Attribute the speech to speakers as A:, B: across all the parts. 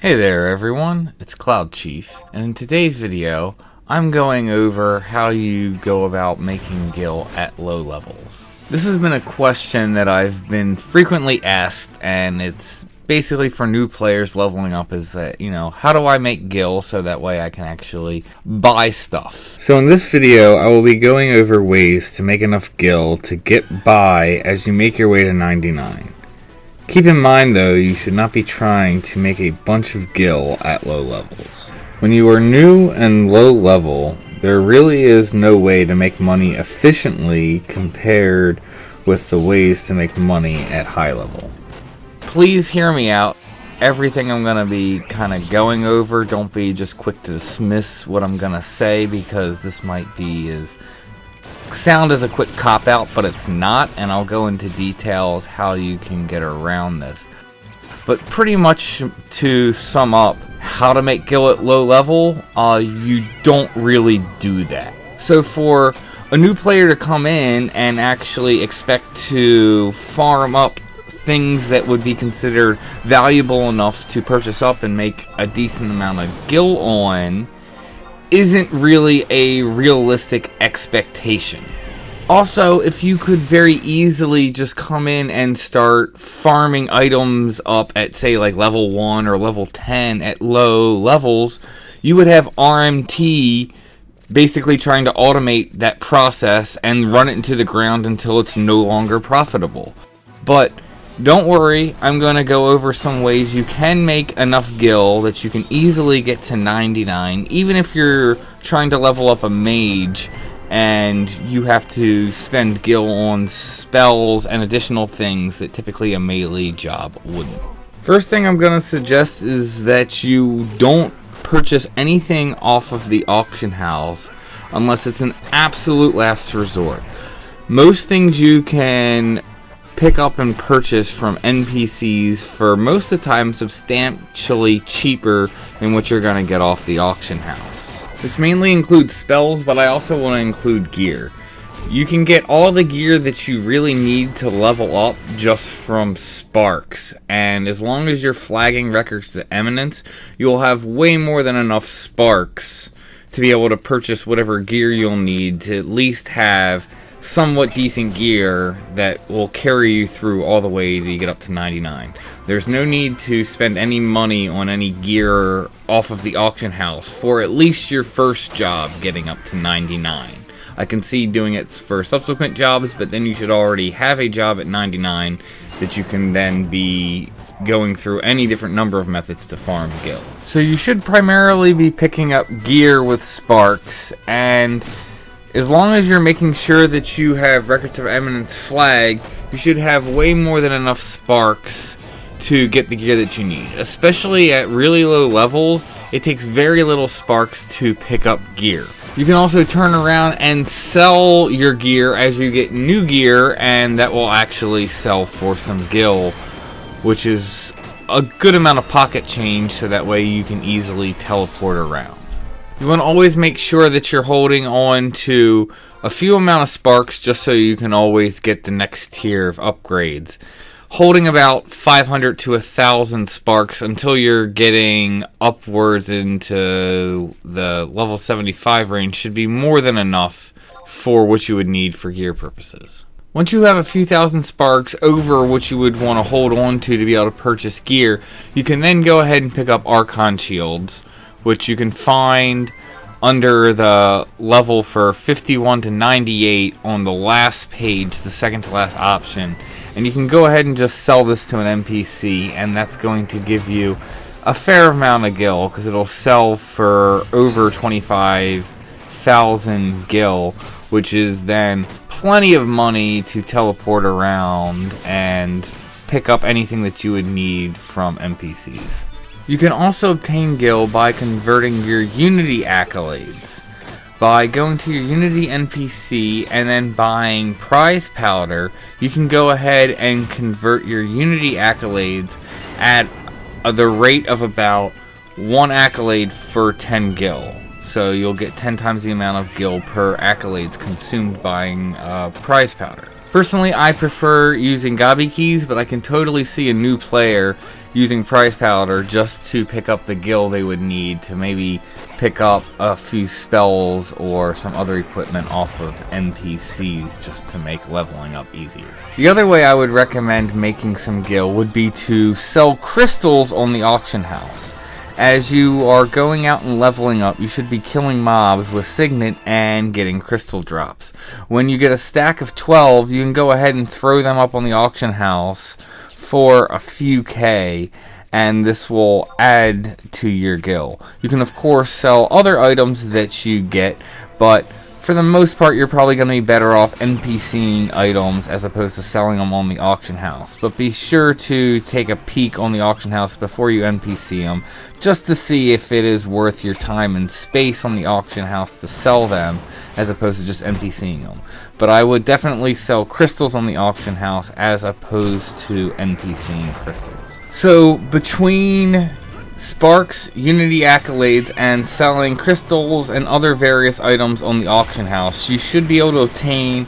A: Hey there everyone, it's cloudchief, and in today's video, I'm going over how you go about making Gil at low levels. This has been a question that I've been frequently asked, and it's basically for new players leveling up is that, how do I make Gil so that way I can actually buy stuff? So in this video, I will be going over ways to make enough Gil to get by as you make your way to 99. Keep in mind though, you should not be trying to make a bunch of Gil at low levels. When you are new and low level, there really is no way to make money efficiently compared with the ways to make money at high level. Please hear me out. Everything I'm going to be kind of going over, don't be just quick to dismiss what I'm going to say, because this might be sound as a quick cop-out, but it's not, and I'll go into details how you can get around this. But pretty much to sum up how to make Gil at low level, you don't really do that. So for a new player to come in and actually expect to farm up things that would be considered valuable enough to purchase up and make a decent amount of Gil on isn't really a realistic expectation. Also, if you could very easily just come in and start farming items up at, say, like level 1 or level 10 at low levels, you would have RMT basically trying to automate that process and run it into the ground until it's no longer profitable. But don't worry, I'm going to go over some ways you can make enough Gil that you can easily get to 99, even if you're trying to level up a mage and you have to spend Gil on spells and additional things that typically a melee job wouldn't. First thing I'm going to suggest is that you don't purchase anything off of the auction house unless it's an absolute last resort. Most things you can pick up and purchase from NPCs for most of the time substantially cheaper than what you're going to get off the auction house. This mainly includes spells, but I also want to include gear. You can get all the gear that you really need to level up just from sparks, and as long as you're flagging records to eminence, you'll have way more than enough sparks to be able to purchase whatever gear you'll need to at least have somewhat decent gear that will carry you through all the way to get up to 99. There's no need to spend any money on any gear off of the auction house for at least your first job getting up to 99. I can see doing it for subsequent jobs, but then you should already have a job at 99 that you can then be going through any different number of methods to farm Gil. So you should primarily be picking up gear with sparks, and as long as you're making sure that you have records of eminence flagged, you should have way more than enough sparks to get the gear that you need. Especially at really low levels, it takes very little sparks to pick up gear. You can also turn around and sell your gear as you get new gear, and that will actually sell for some Gil, which is a good amount of pocket change, so that way you can easily teleport around. You want to always make sure that you're holding on to a few amount of sparks just so you can always get the next tier of upgrades. Holding about 500 to 1,000 sparks until you're getting upwards into the level 75 range should be more than enough for what you would need for gear purposes. Once you have a few thousand sparks over what you would want to hold on to be able to purchase gear, you can then go ahead and pick up Archon Chills, which you can find under the level for 51 to 98 on the last page, the second to last option. And you can go ahead and just sell this to an NPC, and that's going to give you a fair amount of Gil, because it'll sell for over 25,000 Gil, which is then plenty of money to teleport around and pick up anything that you would need from NPCs. You can also obtain Gil by converting your Unity Accolades. By going to your Unity NPC and then buying prize powder, you can go ahead and convert your Unity Accolades at the rate of about 1 accolade for 10 Gil. So you'll get 10 times the amount of Gil per accolades consumed buying prize powder. Personally, I prefer using Gobby keys, but I can totally see a new player using prize powder just to pick up the gil they would need to maybe pick up a few spells or some other equipment off of NPCs just to make leveling up easier. The other way I would recommend making some gil would be to sell crystals on the auction house. As you are going out and leveling up, you should be killing mobs with Signet and getting crystal drops. When you get a stack of 12, you can go ahead and throw them up on the auction house for a few K, and this will add to your gil. You can of course sell other items that you get, but for the most part you're probably going to be better off NPCing items as opposed to selling them on the auction house. But be sure to take a peek on the auction house before you NPC them, just to see if it is worth your time and space on the auction house to sell them as opposed to just NPCing them. But I would definitely sell crystals on the auction house as opposed to NPCing crystals. So between Sparks, Unity Accolades, and selling crystals and other various items on the auction house, you should be able to obtain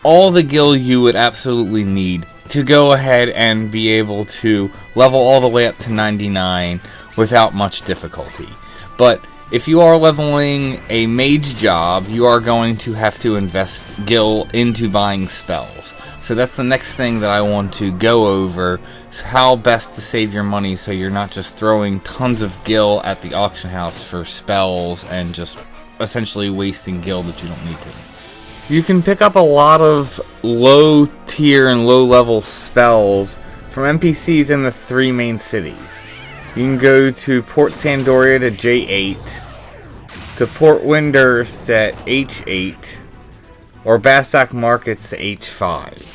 A: all the gil you would absolutely need to go ahead and be able to level all the way up to 99 without much difficulty. But if you are leveling a mage job, you are going to have to invest gil into buying spells. So that's the next thing that I want to go over, is how best to save your money so you're not just throwing tons of gil at the auction house for spells and just essentially wasting gil that you don't need to. You can pick up a lot of low tier and low level spells from NPCs in the 3 main cities. You can go to Port Sandoria to J8, to Port Windurst at H8, or Bassac Markets to H5.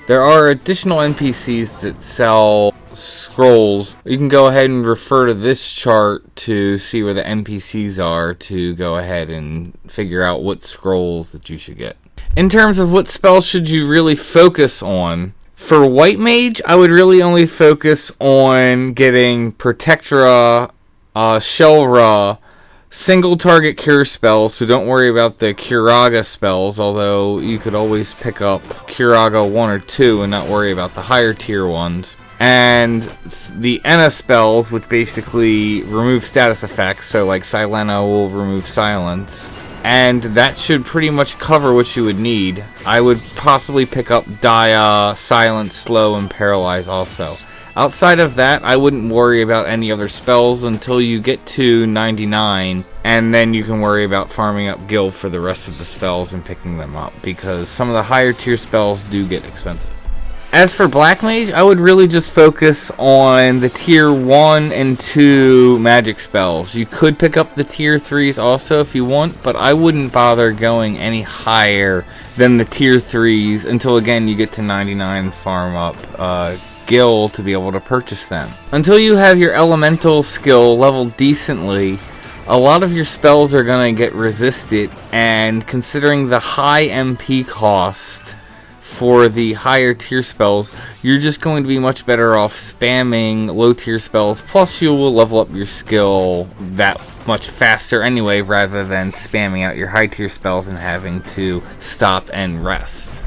A: There are additional NPCs that sell scrolls. You can go ahead and refer to this chart to see where the NPCs are to go ahead and figure out what scrolls that you should get. In terms of what spells should you really focus on, for White Mage, I would really only focus on getting Protectora, Shelra, single target cure spells, so don't worry about the Curaga spells, although you could always pick up Curaga 1 or 2 and not worry about the higher tier ones. And the Enna spells, which basically remove status effects, so like Silena will remove silence. And that should pretty much cover what you would need. I would possibly pick up Dia, Silence, Slow, and Paralyze also. Outside of that, I wouldn't worry about any other spells until you get to 99, and then you can worry about farming up gil for the rest of the spells and picking them up, because some of the higher tier spells do get expensive. As for Black Mage, I would really just focus on the tier 1 and 2 magic spells. You could pick up the tier 3s also if you want, but I wouldn't bother going any higher than the tier 3s until again you get to 99 and farm up gil to be able to purchase them. Until you have your elemental skill leveled decently, a lot of your spells are going to get resisted, and considering the high MP cost for the higher tier spells, you're just going to be much better off spamming low tier spells, plus you will level up your skill that much faster anyway, rather than spamming out your high tier spells and having to stop and rest.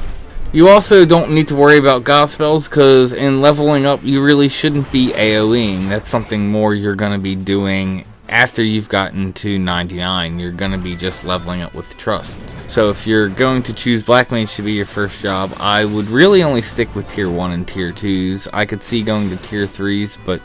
A: You also don't need to worry about God spells, because in leveling up you really shouldn't be AoEing. That's something more you're going to be doing after you've gotten to 99. You're going to be just leveling up with trust. So if you're going to choose Black Mage to be your first job, I would really only stick with tier 1 and tier 2s. I could see going to tier 3s, but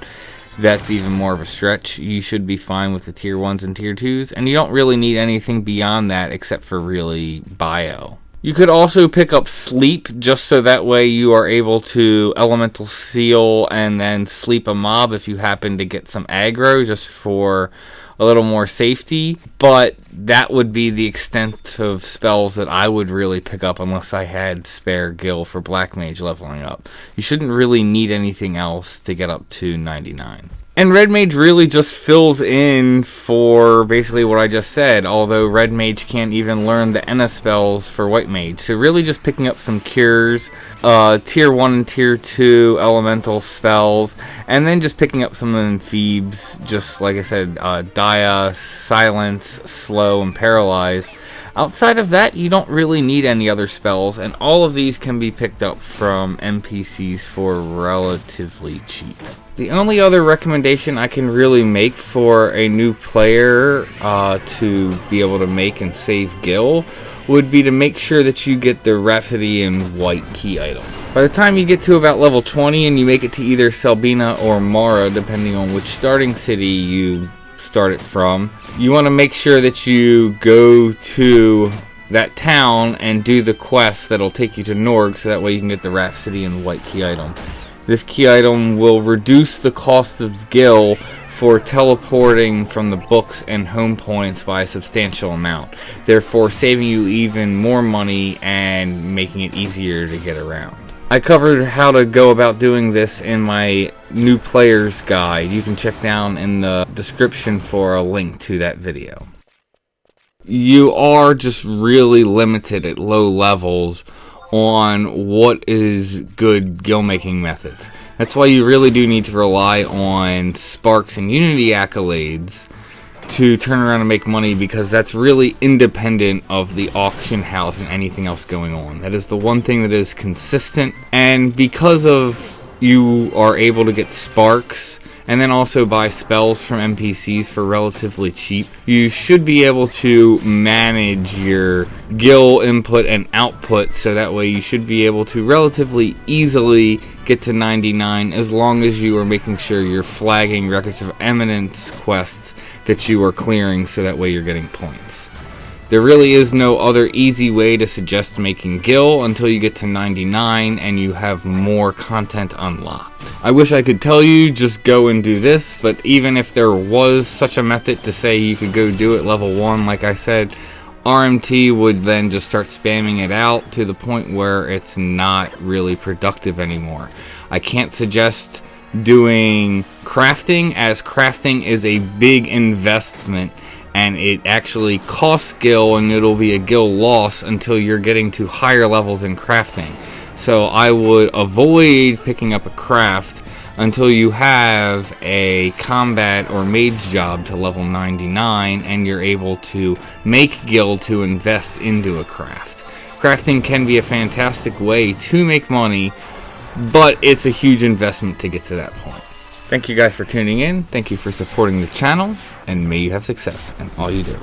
A: that's even more of a stretch. You should be fine with the tier 1s and tier 2s, and you don't really need anything beyond that except for really bio. You could also pick up Sleep, just so that way you are able to Elemental Seal and then sleep a mob if you happen to get some aggro, just for a little more safety. But that would be the extent of spells that I would really pick up unless I had spare gil for Black Mage leveling up. You shouldn't really need anything else to get up to 99. And Red Mage really just fills in for basically what I just said, although Red Mage can't even learn the Enna spells for White Mage. So really just picking up some cures, tier 1 and tier 2 elemental spells, and then just picking up some of the Phoebes, just like I said, Dia, Silence, Slow, and Paralyze. Outside of that, you don't really need any other spells, and all of these can be picked up from NPCs for relatively cheap. The only other recommendation I can really make for a new player to be able to make and save Gil would be to make sure that you get the Rhapsody in White key item. By the time you get to about level 20 and you make it to either Selbina or Mara, depending on which starting city you start it from, you want to make sure that you go to that town and do the quest that'll take you to Norg, so that way you can get the Rhapsody in White key item. This key item will reduce the cost of Gil for teleporting from the books and home points by a substantial amount, therefore saving you even more money and making it easier to get around. I covered how to go about doing this in my new player's guide. You can check down in the description for a link to that video. You are just really limited at low levels on what is good Gil making methods. That's why you really do need to rely on Sparks and Unity Accolades to turn around and make money, because that's really independent of the auction house and anything else going on. That is the one thing that is consistent, and because of you are able to get Sparks and then also buy spells from NPCs for relatively cheap, you should be able to manage your Gil input and output, so that way you should be able to relatively easily get to 99, as long as you are making sure you're flagging Records of Eminence quests that you are clearing, so that way you're getting points. There really is no other easy way to suggest making Gil until you get to 99 and you have more content unlocked. I wish I could tell you just go and do this, but even if there was such a method to say you could go do it level 1, like I said, RMT would then just start spamming it out to the point where it's not really productive anymore. I can't suggest doing crafting, as crafting is a big investment and it actually costs Gil, and it'll be a Gil loss until you're getting to higher levels in crafting. So I would avoid picking up a craft until you have a combat or mage job to level 99 and you're able to make Gil to invest into a craft. Crafting can be a fantastic way to make money, but it's a huge investment to get to that point. Thank you guys for tuning in. Thank you for supporting the channel, and may you have success in all you do.